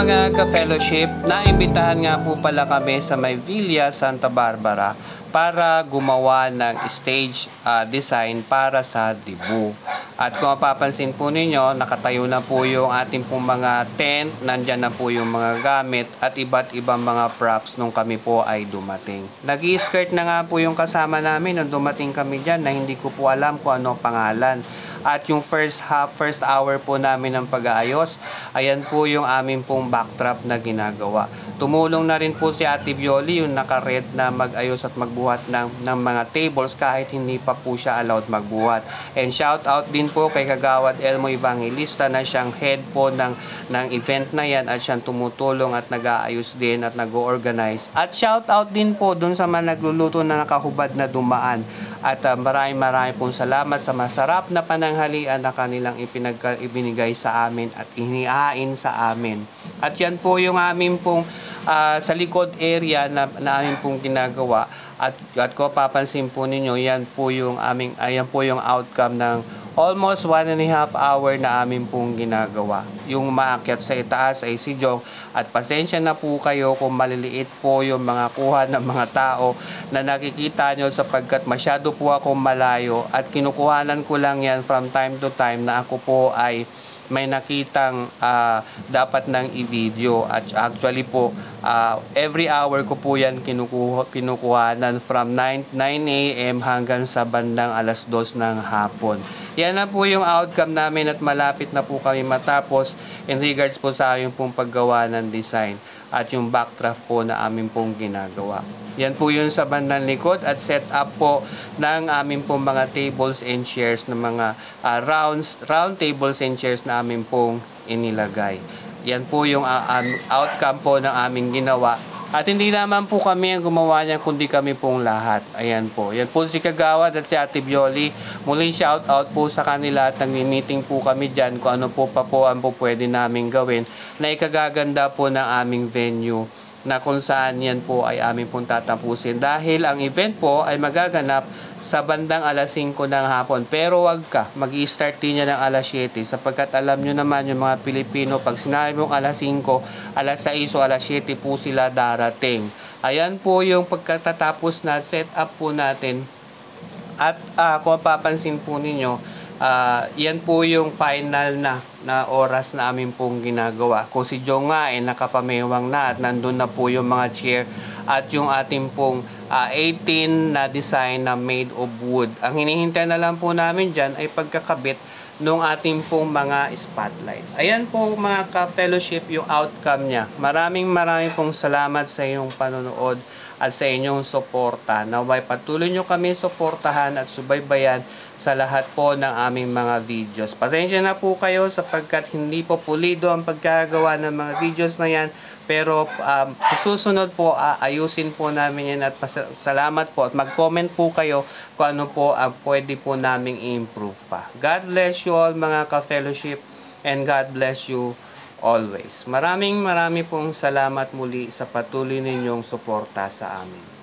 mga ka-fellowship, naimbitahan nga po pala kami sa may Villa Santa Barbara para gumawa ng stage design para sa debut. At kung mapapansin po ninyo, nakatayo na po yung ating pong mga tent, nandyan na po yung mga gamit at iba't ibang mga props nung kami po ay dumating. Nag-i-skirt na nga po yung kasama namin nung dumating kami dyan na hindi ko po alam kung ano pangalan. At yung first hour po namin ng pag-aayos, ayan po yung aming pong backdrop na ginagawa. Tumulong na rin po si Ate Violi yung naka-red na mag-ayos at magbuhat ng mga tables kahit hindi pa po siya allowed magbuhat. And shout out din po kay Kagawad Elmo Evangelista na siyang head po ng event na yan at siyang tumutulong at nag-aayos din at nag-organize. At shout out din po dun sa mga nagluluto na nakahubad na dumaan. At maraming pong salamat sa masarap na pananghalian na kanilang ibinigay sa amin at inihain sa amin. At yan po yung amin pong sa likod area na amin pong ginagawa. At kung papansin po ninyo, yan po yung outcome ng almost 1.5 hour na amin pong ginagawa. Yung maakyat sa itaas ay si Jong. At pasensya na po kayo kung maliliit po yung mga kuha ng mga tao na nakikita nyo sapagkat masyado po akong malayo at kinukuhanan ko lang yan from time to time na ako po ay may nakitang dapat nang i-video. At actually po, every hour ko po yan kinukuhanan from 9 a.m. hanggang sa bandang 2:00 ng hapon. Yan na po yung outcome namin at malapit na po kami matapos in regards po sa aming pong paggawa ng design at yung backdraft po na aming pong ginagawa. Yan po yung sa bandang likod at set up po ng aming pong mga tables and chairs na mga round tables and chairs na aming pong inilagay. Yan po yung outcome po ng aming ginawa. At hindi naman po kami ang gumawa niyan kundi kami pong lahat. Ayan po. Yan po si Kagawad at si Ate Violi. Muling shout out po sa kanila at nag-meeting po kami dyan kung ano po pa po ang po pwede namin gawin na ikagaganda po ng aming venue na kung saan yan po ay aming pong tatapusin. Dahil ang event po ay magaganap sa bandang 5:00 ng hapon. Pero wag ka, mag-i-start din niya ng 7:00 sapagkat alam nyo naman yung mga Pilipino, pag sinabi mong 5:00, 6:00 o 7:00 po sila darating. Ayan po yung pagkatapos na set up po natin. At kung papansin po ninyo, yan po yung final na oras na amin pong ginagawa. Kung si Joe nga ay nakapamewang na at nandun na po yung mga chair at yung ating pong 18 na design na made of wood. Ang hinihintay na lang po namin dyan ay pagkakabit nung ating pong mga spotlight. Ayan po mga ka-fellowship yung outcome niya. Maraming pong salamat sa iyong panonood at sa inyong suporta. Naway patuloy nyo kami suportahan at subaybayan sa lahat po ng aming mga videos. Pasensya na po kayo sapagkat hindi po pulido ang pagkagawa ng mga videos na yan. Pero sa susunod po, ayusin po namin yan at salamat po. At mag-comment po kayo kung ano po ang pwede po naming i-improve pa. God bless you all mga ka-fellowship and God bless you always. Marami pong salamat muli sa patuloy ninyong suporta sa amin.